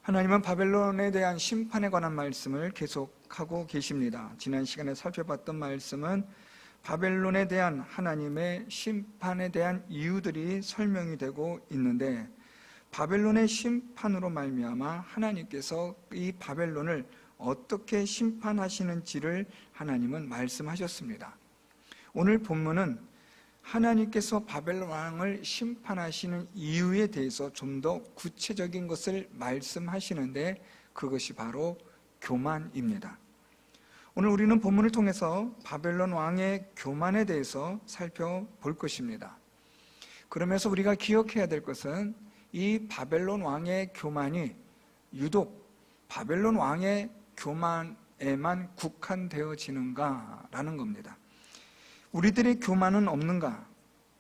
하나님은 바벨론에 대한 심판에 관한 말씀을 계속하고 계십니다. 지난 시간에 살펴봤던 말씀은 바벨론에 대한 하나님의 심판에 대한 이유들이 설명이 되고 있는데, 바벨론의 심판으로 말미암아 하나님께서 이 바벨론을 어떻게 심판하시는지를 하나님은 말씀하셨습니다. 오늘 본문은 하나님께서 바벨론 왕을 심판하시는 이유에 대해서 좀 더 구체적인 것을 말씀하시는데, 그것이 바로 교만입니다. 오늘 우리는 본문을 통해서 바벨론 왕의 교만에 대해서 살펴볼 것입니다. 그러면서 우리가 기억해야 될 것은 이 바벨론 왕의 교만이 유독 바벨론 왕의 교만에만 국한되어지는가라는 겁니다. 우리들의 교만은 없는가?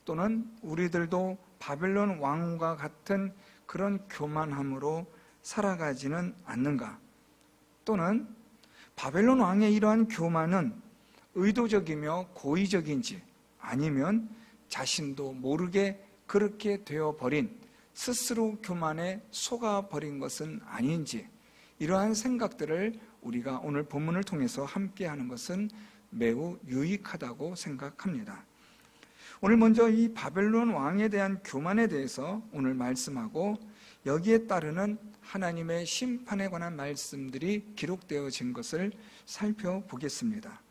또는 우리들도 바벨론 왕과 같은 그런 교만함으로 살아가지는 않는가? 또는 바벨론 왕의 이러한 교만은 의도적이며 고의적인지, 아니면 자신도 모르게 그렇게 되어버린, 스스로 교만에 속아버린 것은 아닌지, 이러한 생각들을 우리가 오늘 본문을 통해서 함께 하는 것은 매우 유익하다고 생각합니다. 오늘 먼저 이 바벨론 왕에 대한 교만에 대해서 오늘 말씀하고, 여기에 따르는 하나님의 심판에 관한 말씀들이 기록되어진 것을 살펴보겠습니다.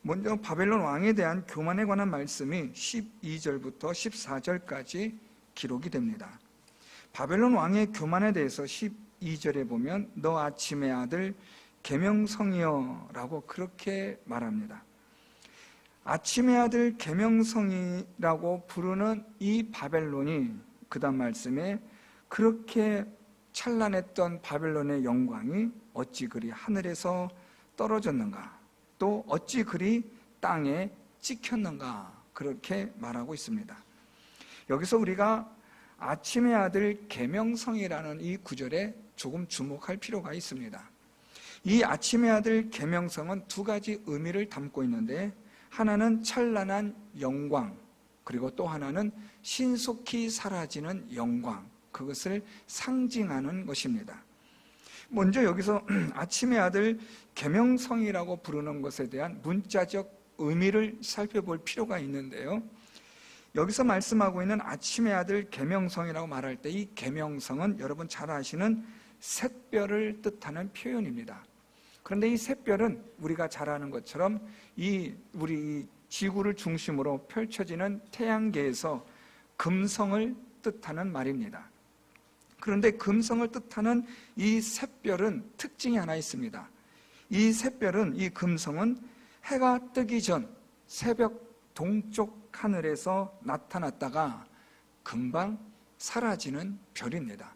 먼저 바벨론 왕에 대한 교만에 관한 말씀이 12절부터 14절까지 기록이 됩니다. 바벨론 왕의 교만에 대해서 12절에 보면 너 아침의 아들 계명성이여 라고 그렇게 말합니다. 아침의 아들 계명성이라고 부르는 이 바벨론이, 그 다음 말씀에 그렇게 찬란했던 바벨론의 영광이 어찌 그리 하늘에서 떨어졌는가, 또 어찌 그리 땅에 찍혔는가, 그렇게 말하고 있습니다. 여기서 우리가 아침의 아들 계명성이라는 이 구절에 조금 주목할 필요가 있습니다. 이 아침의 아들 계명성은 두 가지 의미를 담고 있는데, 하나는 찬란한 영광, 그리고 또 하나는 신속히 사라지는 영광, 그것을 상징하는 것입니다. 먼저 여기서 아침의 아들 계명성이라고 부르는 것에 대한 문자적 의미를 살펴볼 필요가 있는데요, 여기서 말씀하고 있는 아침의 아들 계명성이라고 말할 때 이 계명성은 여러분 잘 아시는 샛별을 뜻하는 표현입니다. 그런데 이 샛별은 우리가 잘 아는 것처럼 우리 지구를 중심으로 펼쳐지는 태양계에서 금성을 뜻하는 말입니다. 그런데 금성을 뜻하는 이 샛별은 특징이 하나 있습니다. 이 샛별은, 이 금성은 해가 뜨기 전 새벽 동쪽 하늘에서 나타났다가 금방 사라지는 별입니다.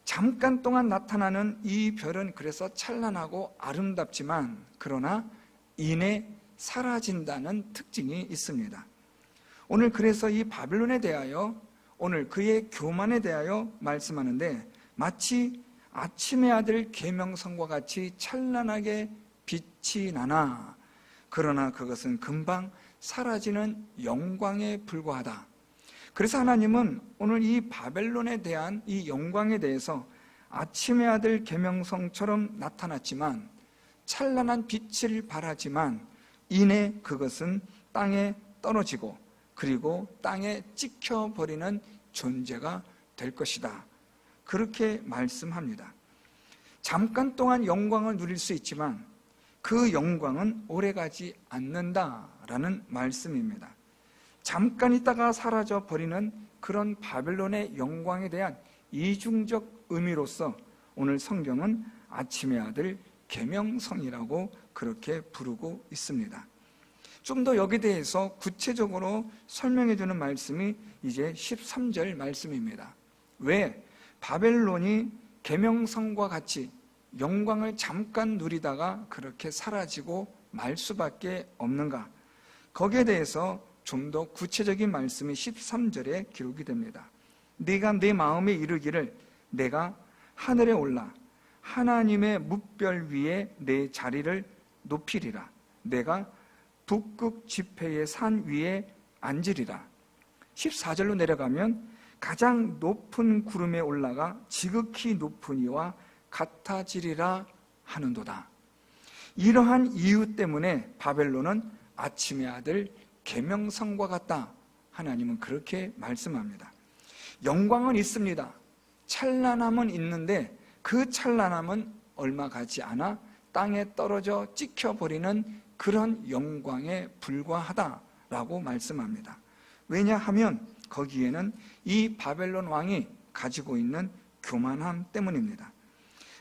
잠깐 동안 나타나는 이 별은 그래서 찬란하고 아름답지만, 그러나 이내 사라진다는 특징이 있습니다. 오늘 그래서 이 바벨론에 대하여, 오늘 그의 교만에 대하여 말씀하는데, 마치 아침의 아들 계명성과 같이 찬란하게 빛이 나나, 그러나 그것은 금방 사라지는 영광에 불과하다. 그래서 하나님은 오늘 이 바벨론에 대한 이 영광에 대해서 아침의 아들 계명성처럼 나타났지만, 찬란한 빛을 발하지만 이내 그것은 땅에 떨어지고 그리고 땅에 찍혀버리는 존재가 될 것이다, 그렇게 말씀합니다. 잠깐 동안 영광을 누릴 수 있지만 그 영광은 오래가지 않는다라는 말씀입니다. 잠깐 있다가 사라져 버리는 그런 바벨론의 영광에 대한 이중적 의미로서 오늘 성경은 아침의 아들 계명성이라고 그렇게 부르고 있습니다. 좀 더 여기에 대해서 구체적으로 설명해 주는 말씀이 이제 13절 말씀입니다. 왜 바벨론이 계명성과 같이 영광을 잠깐 누리다가 그렇게 사라지고 말 수밖에 없는가? 거기에 대해서 좀 더 구체적인 말씀이 13절에 기록이 됩니다. 네가 내 마음에 이르기를 내가 하늘에 올라 하나님의 뭇별 위에 내 자리를 높이리라. 내가 북극 지폐의 산 위에 앉으리라. 14절로 내려가면 가장 높은 구름에 올라가 지극히 높은 이와 같아지리라 하는도다. 이러한 이유 때문에 바벨론은 아침의 아들 계명성과 같다. 하나님은 그렇게 말씀합니다. 영광은 있습니다. 찬란함은 있는데 그 찬란함은 얼마 가지 않아 땅에 떨어져 찍혀버리는 그런 영광에 불과하다라고 말씀합니다. 왜냐하면 거기에는 이 바벨론 왕이 가지고 있는 교만함 때문입니다.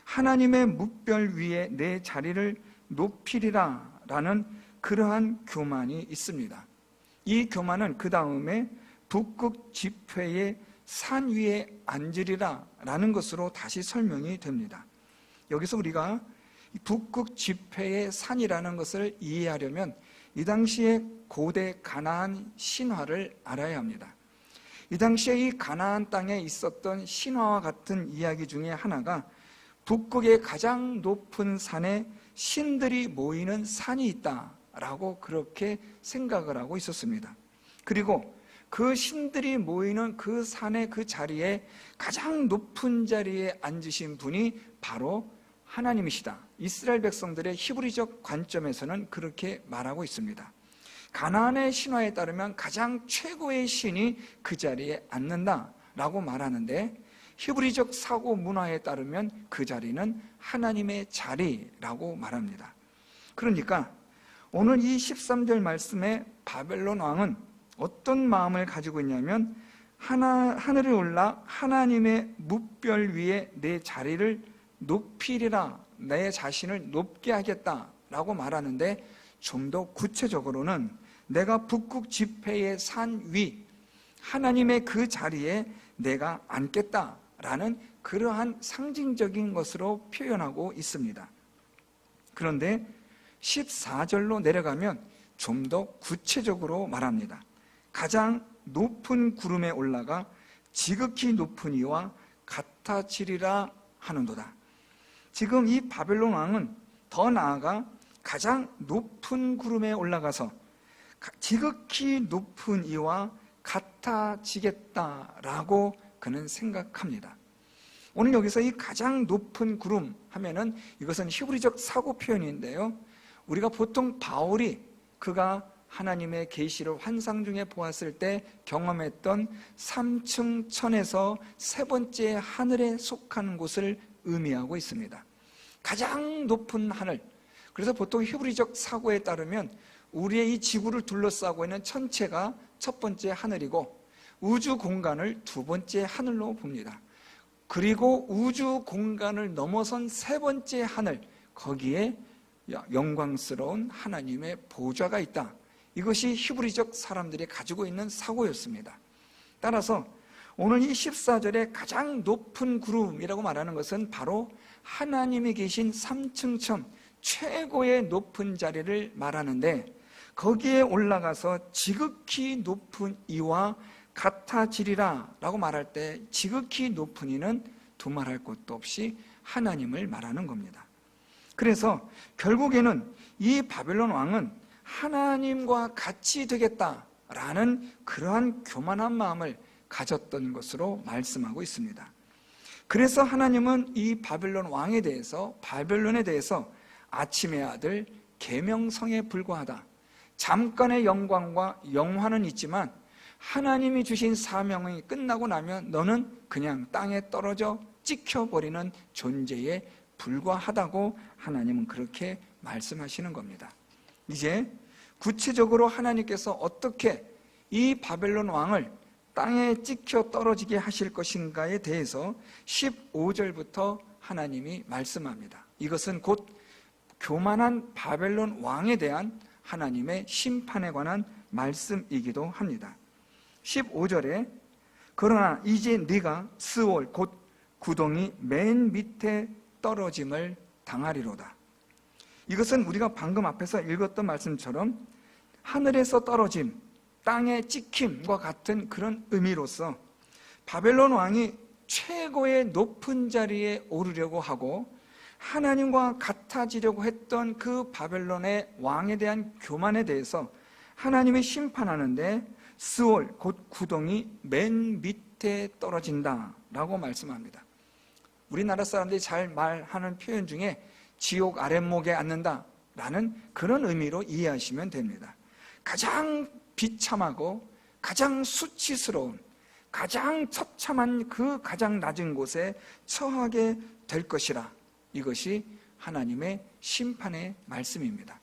하나님의 뭇별 위에 내 자리를 높이리라 라는 그러한 교만이 있습니다. 이 교만은 그 다음에 북극 지폐의 산 위에 앉으리라 라는 것으로 다시 설명이 됩니다. 여기서 우리가 북극 지폐의 산이라는 것을 이해하려면 이 당시에 고대 가나안 신화를 알아야 합니다. 이 당시에 이 가나안 땅에 있었던 신화와 같은 이야기 중에 하나가 북극의 가장 높은 산에 신들이 모이는 산이 있다라고 그렇게 생각을 하고 있었습니다. 그리고 그 신들이 모이는 그 산의 그 자리에 가장 높은 자리에 앉으신 분이 바로 하나님이시다. 이스라엘 백성들의 히브리적 관점에서는 그렇게 말하고 있습니다. 가나안의 신화에 따르면 가장 최고의 신이 그 자리에 앉는다라고 말하는데 히브리적 사고 문화에 따르면 그 자리는 하나님의 자리라고 말합니다. 그러니까 오늘 이 13절 말씀에 바벨론 왕은 어떤 마음을 가지고 있냐면 하늘에 올라 하나님의 뭇별 위에 내 자리를 높이리라, 내 자신을 높게 하겠다라고 말하는데 좀 더 구체적으로는 내가 북극 지폐의 산 위 하나님의 그 자리에 내가 앉겠다라는 그러한 상징적인 것으로 표현하고 있습니다. 그런데 14절로 내려가면 좀 더 구체적으로 말합니다. 가장 높은 구름에 올라가 지극히 높은 이와 같아지리라 하는도다. 지금 이 바벨론 왕은 더 나아가 가장 높은 구름에 올라가서 지극히 높은 이와 같아지겠다라고 그는 생각합니다. 오늘 여기서 이 가장 높은 구름 하면은 이것은 히브리적 사고 표현인데요. 우리가 보통 바울이 그가 하나님의 계시를 환상 중에 보았을 때 경험했던 3층 천에서 세 번째 하늘에 속하는 곳을 의미하고 있습니다. 가장 높은 하늘. 그래서 보통 히브리적 사고에 따르면 우리의 이 지구를 둘러싸고 있는 천체가 첫 번째 하늘이고 우주 공간을 두 번째 하늘로 봅니다. 그리고 우주 공간을 넘어선 세 번째 하늘, 거기에 영광스러운 하나님의 보좌가 있다. 이것이 히브리적 사람들이 가지고 있는 사고였습니다. 따라서 오늘 이 14절에 가장 높은 구름이라고 말하는 것은 바로 하나님이 계신 3층 천, 최고의 높은 자리를 말하는데 거기에 올라가서 지극히 높은 이와 같아지리라 라고 말할 때 지극히 높은 이는 두말할 것도 없이 하나님을 말하는 겁니다. 그래서 결국에는 이 바벨론 왕은 하나님과 같이 되겠다라는 그러한 교만한 마음을 가졌던 것으로 말씀하고 있습니다. 그래서 하나님은 이 바벨론에 대해서 아침의 아들 계명성에 불과하다. 잠깐의 영광과 영화는 있지만 하나님이 주신 사명이 끝나고 나면 너는 그냥 땅에 떨어져 찍혀버리는 존재에 불과하다고 하나님은 그렇게 말씀하시는 겁니다. 이제 구체적으로 하나님께서 어떻게 이 바벨론 왕을 땅에 찍혀 떨어지게 하실 것인가에 대해서 15절부터 하나님이 말씀합니다. 이것은 곧 교만한 바벨론 왕에 대한 하나님의 심판에 관한 말씀이기도 합니다. 15절에 그러나 이제 네가 스올 곧 구덩이 맨 밑에 떨어짐을 당하리로다. 이것은 우리가 방금 앞에서 읽었던 말씀처럼 하늘에서 떨어짐, 땅에 찍힘과 같은 그런 의미로서 바벨론 왕이 최고의 높은 자리에 오르려고 하고 하나님과 같아지려고 했던 그 바벨론의 왕에 대한 교만에 대해서 하나님이 심판하는데 스올 곧 구덩이 맨 밑에 떨어진다 라고 말씀합니다. 우리나라 사람들이 잘 말하는 표현 중에 지옥 아랫목에 앉는다 라는 그런 의미로 이해하시면 됩니다. 가장 비참하고 가장 수치스러운, 가장 처참한 그 가장 낮은 곳에 처하게 될 것이라. 이것이 하나님의 심판의 말씀입니다.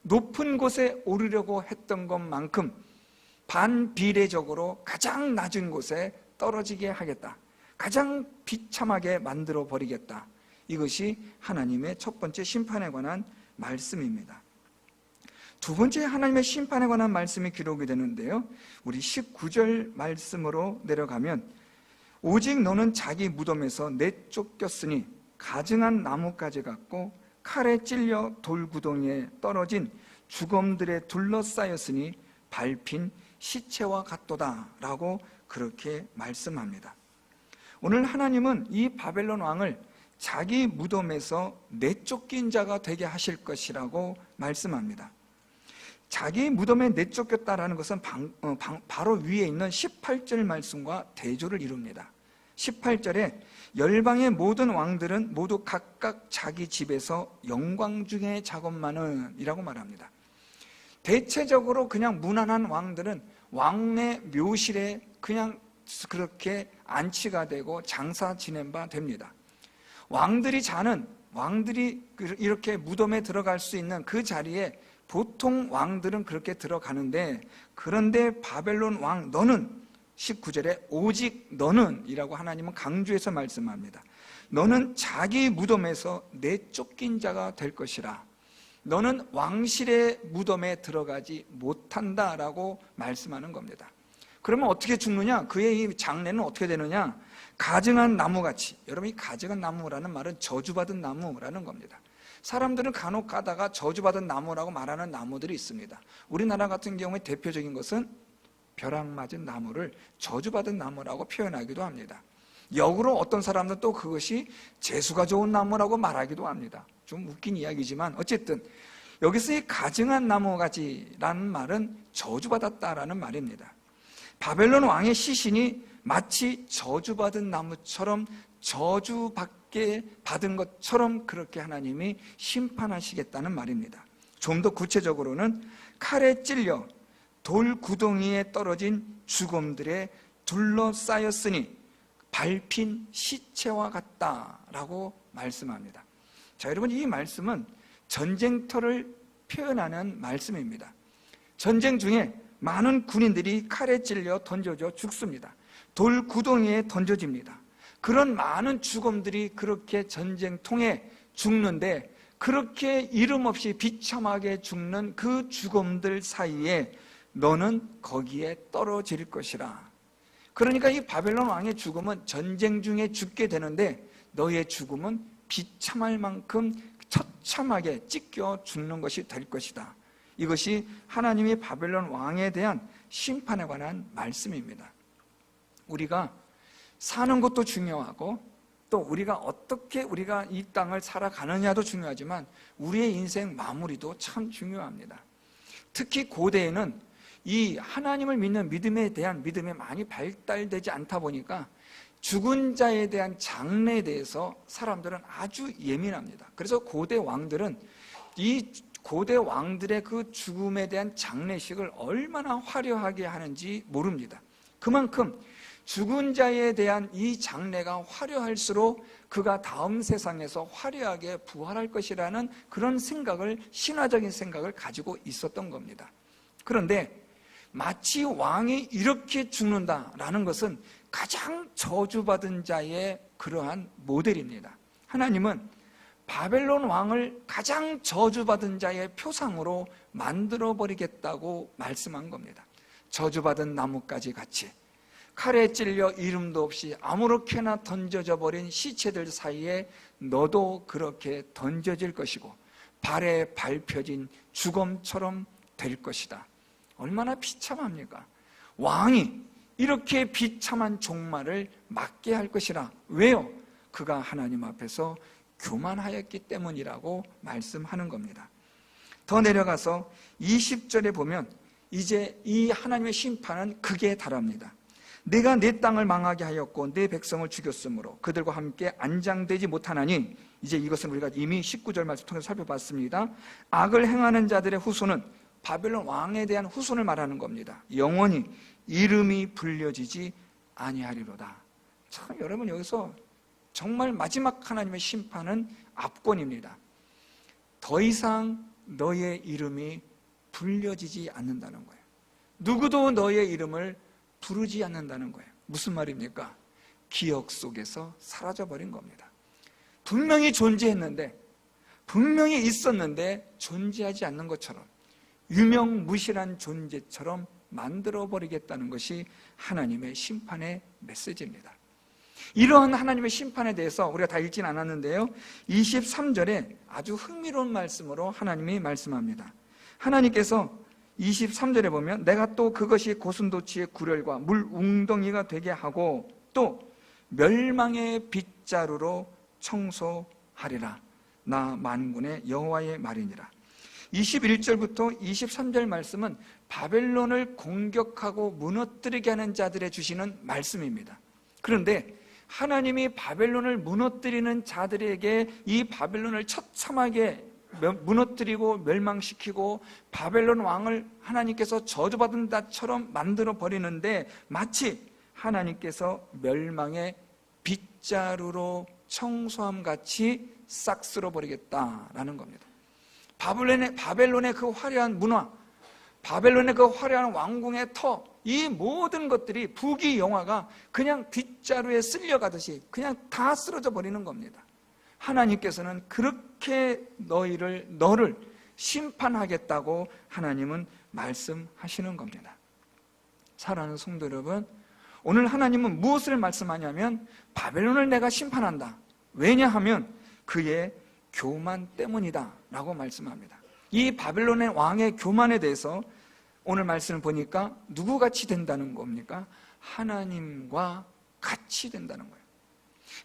높은 곳에 오르려고 했던 것만큼 반비례적으로 가장 낮은 곳에 떨어지게 하겠다. 가장 비참하게 만들어 버리겠다. 이것이 하나님의 첫 번째 심판에 관한 말씀입니다. 두 번째 하나님의 심판에 관한 말씀이 기록이 되는데요, 우리 19절 말씀으로 내려가면 오직 너는 자기 무덤에서 내쫓겼으니 가증한 나무까지 같고 칼에 찔려 돌구덩이에 떨어진 죽음들에 둘러싸였으니 밟힌 시체와 같도다 라고 그렇게 말씀합니다. 오늘 하나님은 이 바벨론 왕을 자기 무덤에서 내쫓긴 자가 되게 하실 것이라고 말씀합니다. 자기 무덤에 내쫓겼다라는 것은 바로 위에 있는 18절 말씀과 대조를 이룹니다. 18절에 열방의 모든 왕들은 모두 각각 자기 집에서 영광 중의 작업만은 이라고 말합니다. 대체적으로 그냥 무난한 왕들은 왕의 묘실에 그냥 그렇게 안치가 되고 장사 지낸 바 됩니다. 왕들이 이렇게 무덤에 들어갈 수 있는 그 자리에 보통 왕들은 그렇게 들어가는데, 그런데 바벨론 왕 너는 19절에 오직 너는 이라고 하나님은 강조해서 말씀합니다. 너는 자기 무덤에서 내쫓긴 자가 될 것이라. 너는 왕실의 무덤에 들어가지 못한다라고 말씀하는 겁니다. 그러면 어떻게 죽느냐? 그의 이 장례는 어떻게 되느냐? 가증한 나무같이. 여러분, 이 가증한 나무라는 말은 저주받은 나무라는 겁니다. 사람들은 간혹 가다가 저주받은 나무라고 말하는 나무들이 있습니다. 우리나라 같은 경우에 대표적인 것은 벼락 맞은 나무를 저주받은 나무라고 표현하기도 합니다. 역으로 어떤 사람들은 또 그것이 재수가 좋은 나무라고 말하기도 합니다. 좀 웃긴 이야기지만 어쨌든 여기서 이 가증한 나무가지라는 말은 저주받았다라는 말입니다. 바벨론 왕의 시신이 마치 저주받은 나무처럼 저주받게 받은 것처럼 그렇게 하나님이 심판하시겠다는 말입니다. 좀 더 구체적으로는 칼에 찔려 돌 구덩이에 떨어진 죽음들에 둘러싸였으니 밟힌 시체와 같다라고 말씀합니다. 자, 여러분, 이 말씀은 전쟁터를 표현하는 말씀입니다. 전쟁 중에 많은 군인들이 칼에 찔려 던져져 죽습니다. 돌 구덩이에 던져집니다. 그런 많은 죽음들이 그렇게 전쟁통에 죽는데, 그렇게 이름 없이 비참하게 죽는 그 죽음들 사이에 너는 거기에 떨어질 것이라. 그러니까 이 바벨론 왕의 죽음은 전쟁 중에 죽게 되는데, 너의 죽음은 비참할 만큼 처참하게 찢겨 죽는 것이 될 것이다. 이것이 하나님의 바벨론 왕에 대한 심판에 관한 말씀입니다. 우리가 사는 것도 중요하고, 또 우리가 어떻게 우리가 이 땅을 살아가느냐도 중요하지만 우리의 인생 마무리도 참 중요합니다. 특히 고대에는 이 하나님을 믿는 믿음에 대한 믿음이 많이 발달되지 않다 보니까 죽은 자에 대한 장례에 대해서 사람들은 아주 예민합니다. 그래서 고대 왕들은 이 고대 왕들의 그 죽음에 대한 장례식을 얼마나 화려하게 하는지 모릅니다. 그만큼 죽은 자에 대한 이 장례가 화려할수록 그가 다음 세상에서 화려하게 부활할 것이라는 그런 생각을, 신화적인 생각을 가지고 있었던 겁니다. 그런데 마치 왕이 이렇게 죽는다라는 것은 가장 저주받은 자의 그러한 모델입니다. 하나님은 바벨론 왕을 가장 저주받은 자의 표상으로 만들어버리겠다고 말씀한 겁니다. 저주받은 나무까지 같이 칼에 찔려 이름도 없이 아무렇게나 던져져 버린 시체들 사이에 너도 그렇게 던져질 것이고 발에 밟혀진 죽음처럼 될 것이다. 얼마나 비참합니까? 왕이 이렇게 비참한 종말을 맞게 할 것이라. 왜요? 그가 하나님 앞에서 교만하였기 때문이라고 말씀하는 겁니다. 더 내려가서 20절에 보면 이제 이 하나님의 심판은 극에 달합니다. 내가 내 땅을 망하게 하였고 내 백성을 죽였으므로 그들과 함께 안장되지 못하나니, 이제 이것은 우리가 이미 19절 말씀 통해서 살펴봤습니다. 악을 행하는 자들의 후손은 바벨론 왕에 대한 후손을 말하는 겁니다. 영원히 이름이 불려지지 아니하리로다. 참, 여러분, 여기서 정말 마지막 하나님의 심판은 압권입니다. 더 이상 너의 이름이 불려지지 않는다는 거예요. 누구도 너의 이름을 부르지 않는다는 거예요. 무슨 말입니까? 기억 속에서 사라져버린 겁니다. 분명히 존재했는데, 분명히 있었는데 존재하지 않는 것처럼, 유명무실한 존재처럼 만들어버리겠다는 것이 하나님의 심판의 메시지입니다. 이러한 하나님의 심판에 대해서 우리가 다 읽진 않았는데요, 23절에 아주 흥미로운 말씀으로 하나님이 말씀합니다. 하나님께서 23절에 보면 내가 또 그것이 고슴도치의 굴혈과 물 웅덩이가 되게 하고 또 멸망의 빗자루로 청소하리라. 나 만군의 여호와의 말이니라. 21절부터 23절 말씀은 바벨론을 공격하고 무너뜨리게 하는 자들에 주시는 말씀입니다. 그런데 하나님이 바벨론을 무너뜨리는 자들에게 이 바벨론을 처참하게 무너뜨리고 멸망시키고 바벨론 왕을 하나님께서 저주받은 자처럼 만들어 버리는데, 마치 하나님께서 멸망의 빗자루로 청소함 같이 싹 쓸어버리겠다라는 겁니다. 바벨론의 그 화려한 문화, 바벨론의 그 화려한 왕궁의 터, 이 모든 것들이 부귀영화가 그냥 빗자루에 쓸려가듯이 그냥 다 쓰러져 버리는 겁니다. 하나님께서는 그렇게 너를 심판하겠다고 하나님은 말씀하시는 겁니다. 사랑하는 성도 여러분, 오늘 하나님은 무엇을 말씀하냐면 바벨론을 내가 심판한다. 왜냐하면 그의 교만 때문이다 라고 말씀합니다. 이 바벨론의 왕의 교만에 대해서 오늘 말씀을 보니까 누구같이 된다는 겁니까? 하나님과 같이 된다는 거예요.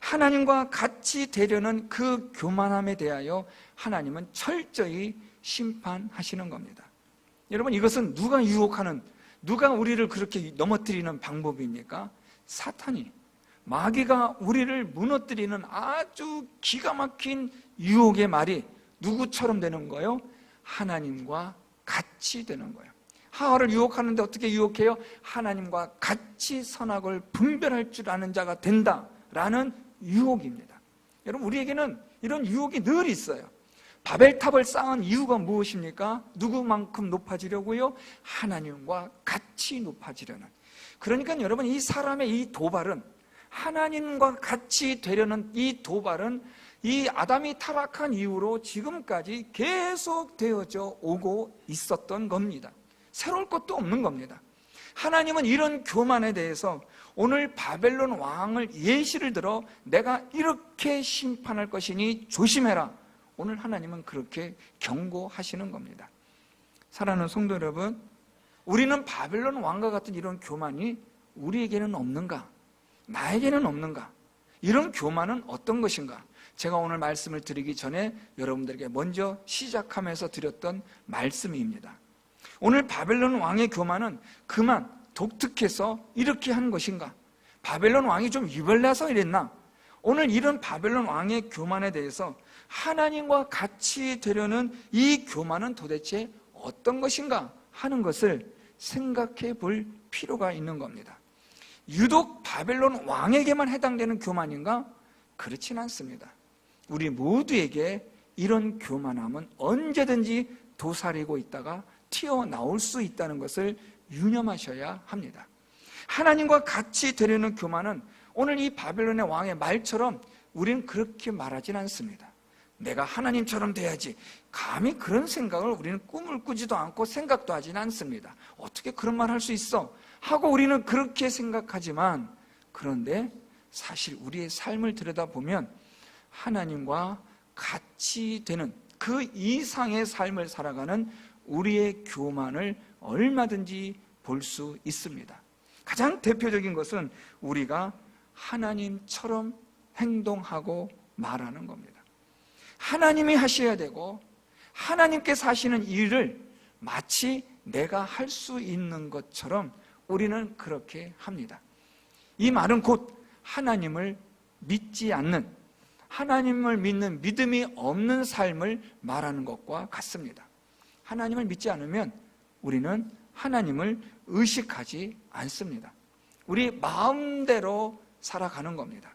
하나님과 같이 되려는 그 교만함에 대하여 하나님은 철저히 심판하시는 겁니다. 여러분, 이것은 누가 유혹하는, 누가 우리를 그렇게 넘어뜨리는 방법입니까? 사탄이, 마귀가 우리를 무너뜨리는 아주 기가 막힌 유혹의 말이 누구처럼 되는 거예요? 하나님과 같이 되는 거예요. 하와를 유혹하는데 어떻게 유혹해요? 하나님과 같이 선악을 분별할 줄 아는 자가 된다라는 유혹입니다. 여러분, 우리에게는 이런 유혹이 늘 있어요. 바벨탑을 쌓은 이유가 무엇입니까? 누구만큼 높아지려고요? 하나님과 같이 높아지려는. 그러니까 여러분, 이 사람의 이 도발은, 하나님과 같이 되려는 이 도발은 이 아담이 타락한 이후로 지금까지 계속 되어져 오고 있었던 겁니다. 새로울 것도 없는 겁니다. 하나님은 이런 교만에 대해서 오늘 바벨론 왕을 예시를 들어 내가 이렇게 심판할 것이니 조심해라. 오늘 하나님은 그렇게 경고하시는 겁니다. 사랑하는 성도 여러분, 우리는 바벨론 왕과 같은 이런 교만이 우리에게는 없는가? 나에게는 없는가? 이런 교만은 어떤 것인가? 제가 오늘 말씀을 드리기 전에 여러분들에게 먼저 시작하면서 드렸던 말씀입니다. 오늘 바벨론 왕의 교만은 그만 독특해서 이렇게 한 것인가? 바벨론 왕이 좀 유별나서 이랬나? 오늘 이런 바벨론 왕의 교만에 대해서 하나님과 같이 되려는 이 교만은 도대체 어떤 것인가 하는 것을 생각해 볼 필요가 있는 겁니다. 유독 바벨론 왕에게만 해당되는 교만인가? 그렇진 않습니다. 우리 모두에게 이런 교만함은 언제든지 도사리고 있다가 튀어나올 수 있다는 것을 유념하셔야 합니다. 하나님과 같이 되려는 교만은 오늘 이 바벨론의 왕의 말처럼 우리는 그렇게 말하진 않습니다. 내가 하나님처럼 돼야지. 감히 그런 생각을 우리는 꿈을 꾸지도 않고 생각도 하진 않습니다. 어떻게 그런 말 할 수 있어? 하고 우리는 그렇게 생각하지만, 그런데 사실 우리의 삶을 들여다보면 하나님과 같이 되는 그 이상의 삶을 살아가는 우리의 교만을 얼마든지 볼 수 있습니다. 가장 대표적인 것은 우리가 하나님처럼 행동하고 말하는 겁니다. 하나님이 하셔야 되고 하나님께서 하시는 일을 마치 내가 할 수 있는 것처럼 우리는 그렇게 합니다. 이 말은 곧 하나님을 믿지 않는, 하나님을 믿는 믿음이 없는 삶을 말하는 것과 같습니다. 하나님을 믿지 않으면 우리는 하나님을 의식하지 않습니다. 우리 마음대로 살아가는 겁니다.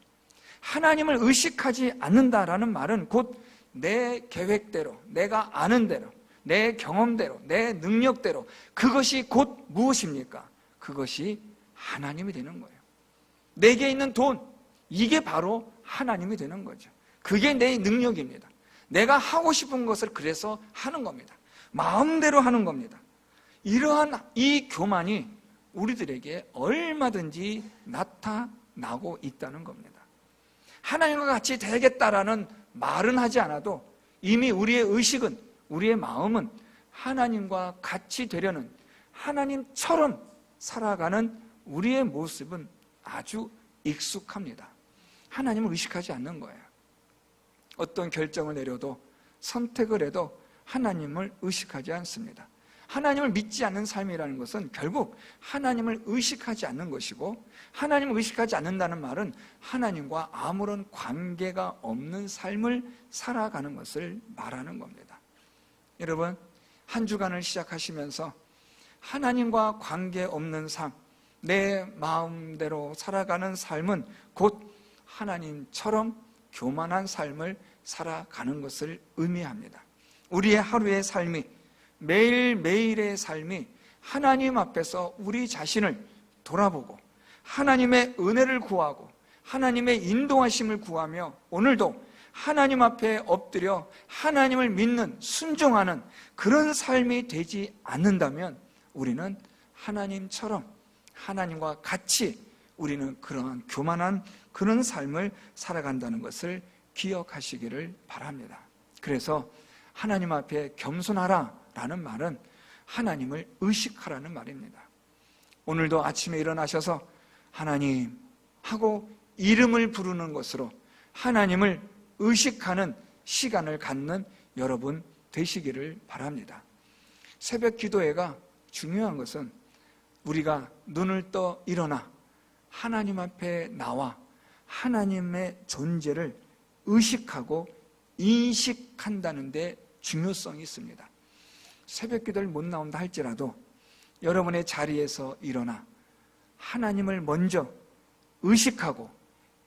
하나님을 의식하지 않는다라는 말은 곧 내 계획대로, 내가 아는 대로, 내 경험대로, 내 능력대로, 그것이 곧 무엇입니까? 그것이 하나님이 되는 거예요. 내게 있는 돈, 이게 바로 하나님이 되는 거죠. 그게 내 능력입니다. 내가 하고 싶은 것을 그래서 하는 겁니다. 마음대로 하는 겁니다. 이러한 이 교만이 우리들에게 얼마든지 나타나고 있다는 겁니다. 하나님과 같이 되겠다라는 말은 하지 않아도 이미 우리의 의식은, 우리의 마음은 하나님과 같이 되려는, 하나님처럼 살아가는 우리의 모습은 아주 익숙합니다. 하나님을 의식하지 않는 거예요. 어떤 결정을 내려도, 선택을 해도 하나님을 의식하지 않습니다. 하나님을 믿지 않는 삶이라는 것은 결국 하나님을 의식하지 않는 것이고, 하나님을 의식하지 않는다는 말은 하나님과 아무런 관계가 없는 삶을 살아가는 것을 말하는 겁니다. 여러분, 한 주간을 시작하시면서 하나님과 관계없는 삶, 내 마음대로 살아가는 삶은 곧 하나님처럼 교만한 삶을 살아가는 것을 의미합니다. 우리의 하루의 삶이, 매일매일의 삶이 하나님 앞에서 우리 자신을 돌아보고 하나님의 은혜를 구하고 하나님의 인도하심을 구하며 오늘도 하나님 앞에 엎드려 하나님을 믿는, 순종하는 그런 삶이 되지 않는다면 우리는 하나님처럼, 하나님과 같이 우리는 그러한 교만한 그런 삶을 살아간다는 것을 기억하시기를 바랍니다. 그래서 하나님 앞에 겸손하라 라는 말은 하나님을 의식하라는 말입니다. 오늘도 아침에 일어나셔서 하나님 하고 이름을 부르는 것으로 하나님을 의식하는 시간을 갖는 여러분 되시기를 바랍니다. 새벽 기도회가 중요한 것은 우리가 눈을 떠 일어나 하나님 앞에 나와 하나님의 존재를 의식하고 인식한다는 데 중요성이 있습니다. 새벽 기도를 못 나온다 할지라도 여러분의 자리에서 일어나 하나님을 먼저 의식하고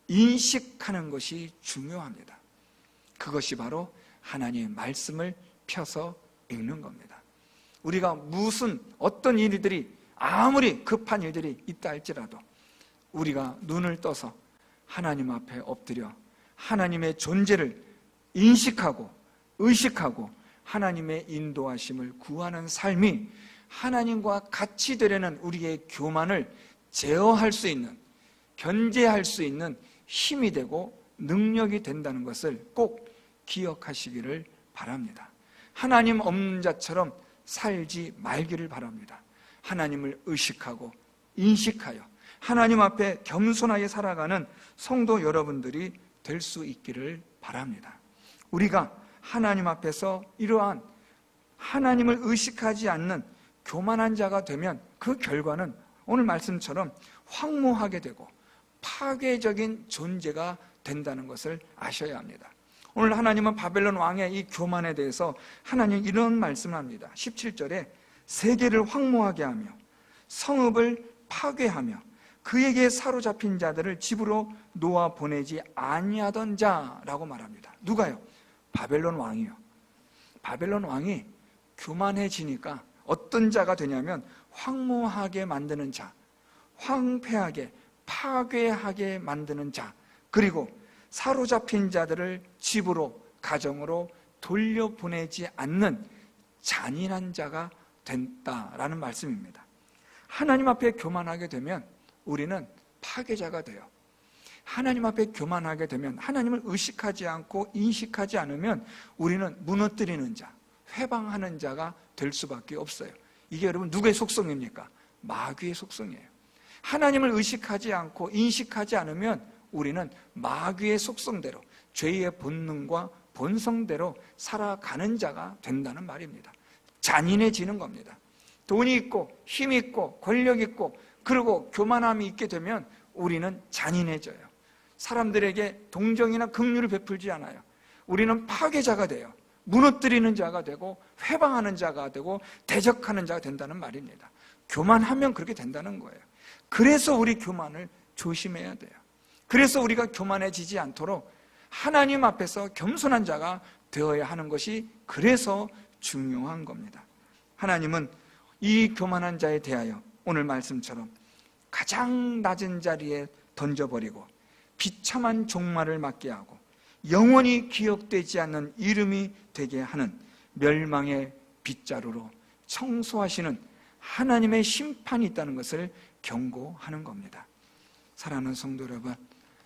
인식하는 것이 중요합니다. 그것이 바로 하나님의 말씀을 펴서 읽는 겁니다. 우리가 어떤 일들이 아무리 급한 일들이 있다 할지라도 우리가 눈을 떠서 하나님 앞에 엎드려 하나님의 존재를 인식하고 의식하고 하나님의 인도하심을 구하는 삶이 하나님과 같이 되려는 우리의 교만을 제어할 수 있는, 견제할 수 있는 힘이 되고 능력이 된다는 것을 꼭 기억하시기를 바랍니다. 하나님 없는 자처럼 살지 말기를 바랍니다. 하나님을 의식하고 인식하여 하나님 앞에 겸손하게 살아가는 성도 여러분들이 될 수 있기를 바랍니다. 우리가 하나님 앞에서 이러한 하나님을 의식하지 않는 교만한 자가 되면 그 결과는 오늘 말씀처럼 황무하게 되고 파괴적인 존재가 된다는 것을 아셔야 합니다. 오늘 하나님은 바벨론 왕의 이 교만에 대해서 하나님 이런 말씀을 합니다. 17절에 세계를 황무하게 하며 성읍을 파괴하며 그에게 사로잡힌 자들을 집으로 놓아 보내지 아니하던 자라고 말합니다. 누가요? 바벨론 왕이요. 바벨론 왕이 교만해지니까 어떤 자가 되냐면 황무하게 만드는 자, 황폐하게 파괴하게 만드는 자, 그리고 사로잡힌 자들을 집으로, 가정으로 돌려보내지 않는 잔인한 자가 된다라는 말씀입니다. 하나님 앞에 교만하게 되면 우리는 파괴자가 돼요. 하나님 앞에 교만하게 되면, 하나님을 의식하지 않고 인식하지 않으면 우리는 무너뜨리는 자, 회방하는 자가 될 수밖에 없어요. 이게 여러분 누구의 속성입니까? 마귀의 속성이에요. 하나님을 의식하지 않고 인식하지 않으면 우리는 마귀의 속성대로, 죄의 본능과 본성대로 살아가는 자가 된다는 말입니다. 잔인해지는 겁니다. 돈이 있고 힘이 있고 권력 있고 그리고 교만함이 있게 되면 우리는 잔인해져요. 사람들에게 동정이나 긍휼을 베풀지 않아요. 우리는 파괴자가 돼요. 무너뜨리는 자가 되고 회방하는 자가 되고 대적하는 자가 된다는 말입니다. 교만하면 그렇게 된다는 거예요. 그래서 우리 교만을 조심해야 돼요. 그래서 우리가 교만해지지 않도록 하나님 앞에서 겸손한 자가 되어야 하는 것이 그래서 중요한 겁니다. 하나님은 이 교만한 자에 대하여 오늘 말씀처럼 가장 낮은 자리에 던져버리고 비참한 종말을 맞게 하고 영원히 기억되지 않는 이름이 되게 하는 멸망의 빗자루로 청소하시는 하나님의 심판이 있다는 것을 경고하는 겁니다. 사랑하는 성도 여러분,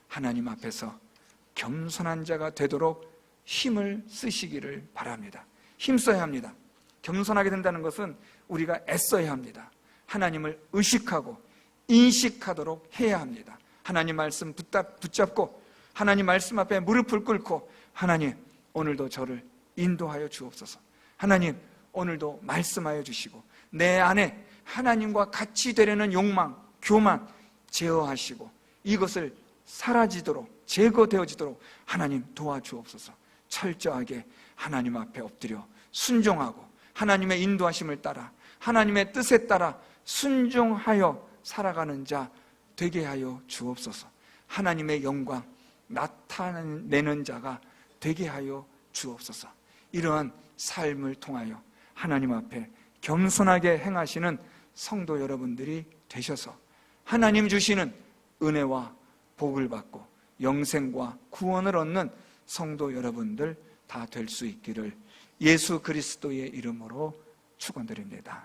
하나님 앞에서 겸손한 자가 되도록 힘을 쓰시기를 바랍니다. 힘써야 합니다. 겸손하게 된다는 것은 우리가 애써야 합니다. 하나님을 의식하고 인식하도록 해야 합니다. 하나님 말씀 붙잡고 하나님 말씀 앞에 무릎을 꿇고 하나님 오늘도 저를 인도하여 주옵소서. 하나님 오늘도 말씀하여 주시고 내 안에 하나님과 같이 되려는 욕망, 교만 제어하시고 이것을 사라지도록 제거되어지도록 하나님 도와주옵소서. 철저하게 하나님 앞에 엎드려 순종하고 하나님의 인도하심을 따라 하나님의 뜻에 따라 순종하여 살아가는 자 되게 하여 주옵소서. 하나님의 영광 나타내는 자가 되게 하여 주옵소서. 이러한 삶을 통하여 하나님 앞에 겸손하게 행하시는 성도 여러분들이 되셔서 하나님 주시는 은혜와 복을 받고 영생과 구원을 얻는 성도 여러분들 다 될 수 있기를 예수 그리스도의 이름으로 축원드립니다.